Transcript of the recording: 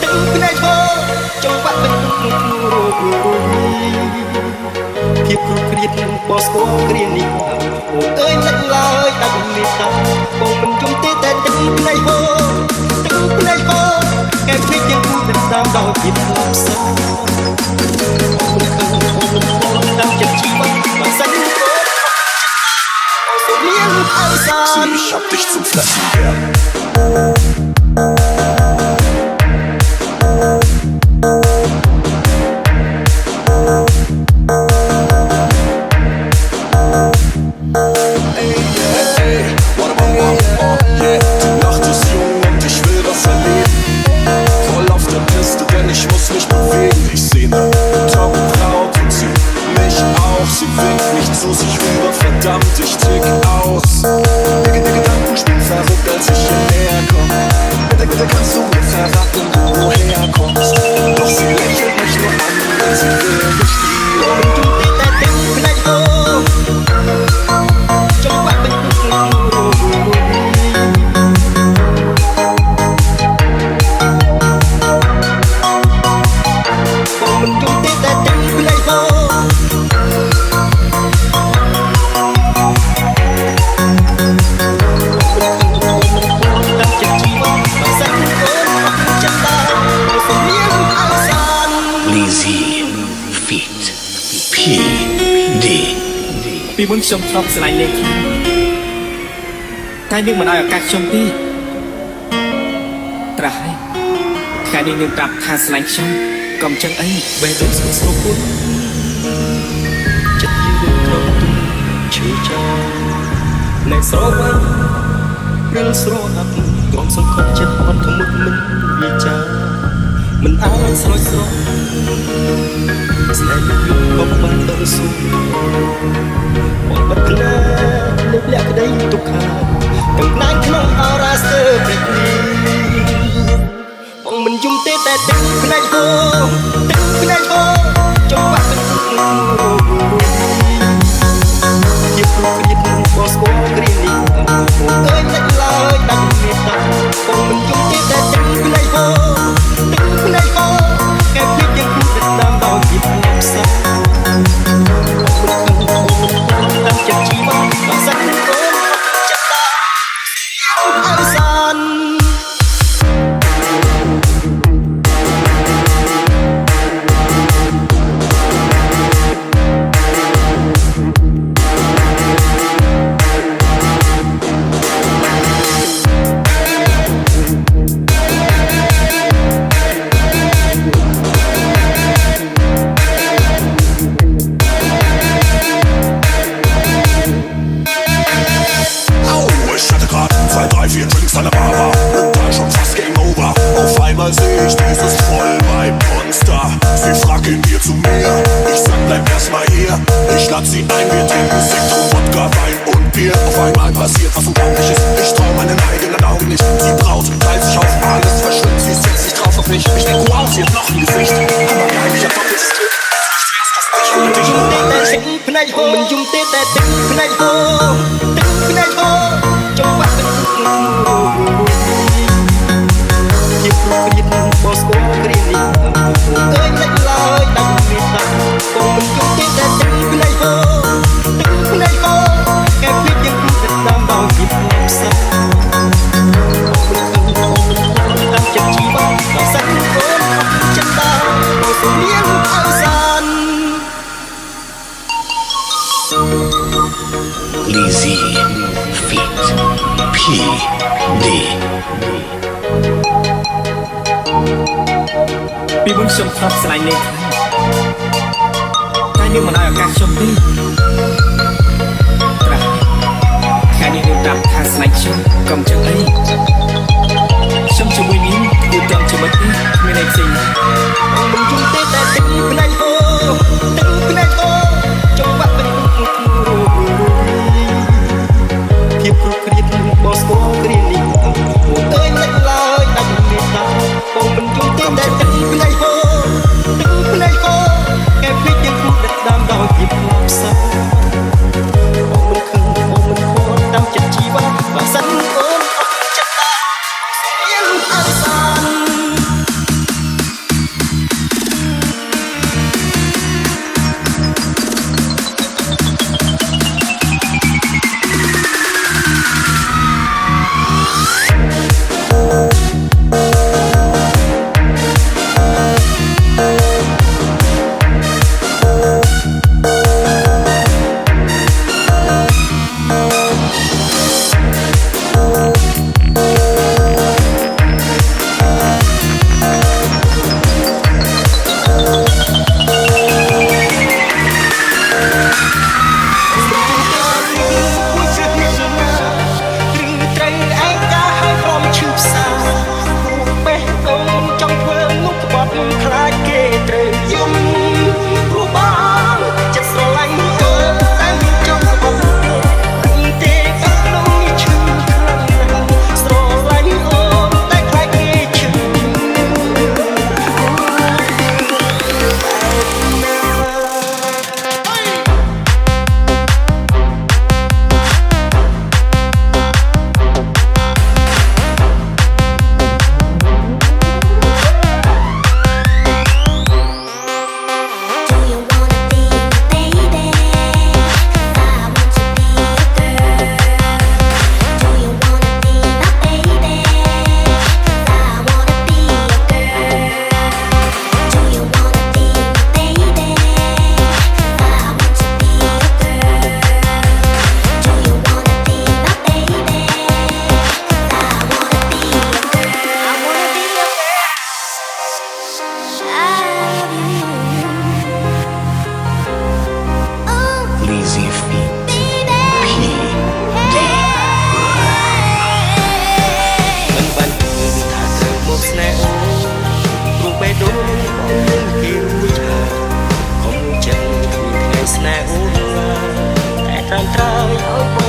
ទឹកភ្នែកធ្វើចង្វាក់ទឹករោគភាពគ្រូគ្រៀតបោះស្គាល់គ្រានេះអូនអើយមិនឡើយដាច់មេត្តាបងមិនយំទេតែទឹកភ្នែកធ្វើទឹកភ្នែកធ្វើកែភ្លេចយ៉ាងគូទឹកតាមដល់ភាពស្លាប់សាតាមចិត្តជីវិតបើសិនIch hab dich zum Fressen gern. Verdammt, ich tick aus. Der Gedanken spielt verrückt, als ich hierher komm. Bitte kannst du mir verraten, wo du herkommst. Doch sie lächelt mich nur an, wenn sie will gespielt. PD ពីមុនខ្ញុំធ្លាប់ស្រឡាញ់លេខតែនឹងមិនឲ្យឱកាសខ្ញុំទេត្រាស់ហើយថ្ងៃនេះនឹងប្រាប់ថាស្រឡាញ់ខ្ញុំកុំចឹងអីបេះដូងស្រួលពុនចិត្តយើងក្រំទុំឈឺចាំនៅស្រវឹងរិលស្រអាប់ក្រំសង្ឃុំចិត្តអត់ខ្មុតមិនវាចាមិនអាចស្រោចស្រពស្នេហ៍លោកបំបានដល់សួរបងបាត់ខ្លាលើកលាក់ក្តីទុកខាទាំងណាយក្នុងអរ៉ាស្ទើព្រឹកនេះបងមិនយំទេតែទឹកភ្នែកហូរទឹកភ្នែកហូរចង្វាក់ទឹកជាគ្រូគ្រៀតបោះស្គាល់គ្រានេះអូនអើយមិនឡើយដាច់មេត្តាបងមិនយំទេតែទឹកភ្នែកហូរទឹកភ្នែកហូរកែភ្លេចយ៉ាងគូទឹកតាមដល់ជាផ្នែកផ្សេងតាមចិត្តជីវិតបើសិនអូនចិត្តតាអើសានAuf einmal seh ich dieses Vollweib-Monster. Sie fragt, gehen wir zu mir? Ich sag, bleib erstmal hier. Ich lad sie ein, wir trinken Sektrum, Wodka, Wein und Bier. Auf einmal passiert was Unglaubliches. Ich trau meinen eigenen Augen nicht. Sie braut, teilt sich auf alles, verschwimmt. Sie setzt sich drauf auf mich. Ich denk, wow, sie hat noch ein Gesicht. Aber geil, ich hab doppeltes Glück. Und ich will dich nicht. ភ្នែកហូរមិនយំទេតែទឹកភ្នែកហូរទឹកភ្នែកហូរចង្វាក់ទឹកជាគ្រូគ្រៀតបោះស្គាល់គ្រានេះអូនអើយមិនឡើយដាច់មេត្តាបងមិនយំទេតែទឹកភ្នែកហូរទឹកភ្នែកហូរកែភ្លេចយ៉ាងគូទឹកតាមដល់ជាផ្នែកផ្សេងតាមចិត្តជីវិតបើសិនអូនចិត្តតាបងសុំលៀងអើសានLizzy Feat. PD ពីមុនខ្ញុំធ្លាប់ស្រឡាញ់លេខតែនឹងមិនឲ្យឱកាសខ្ញុំទេត្រាស់ថ្ងៃនេះនឹងប្រាប់ថាស្រឡាញ់ខ្ញុំកុំចឹងអីខ្ញុំជាមួយនាងគឺតង់ជាមួយទេគ្មានអីផ្សេងណាមិនយំទេតែទឹកភ្នែកហូរទឹកភ្នែកហូរចង្វាក់ទឹកភាពគ្រូគ្រៀតបោះស្គាល់គ្រានេះអូនអើយមិនឡើយដាច់មេត្តាបងមិនយំទេតែទឹកភ្នែកហូរទឹកភ្នែកហូរកែភ្លេចយ៉ាងគូដឹកដាំដល់ជាផ្លាប់សាបងមិនខឹងបងមិនខកតាមចិត្តជីវិតបើសិនអូនអត់ចិត្តតាមានអរសាន មិនបានគិតថាត្រូវមកស្នេហ៍អូព្រោះបេះដូងបងនឹងគេមួយថាកុំចិត្តថ្ងៃស្នេហ៍អូតែត្រឹមត្រូវឲ្យ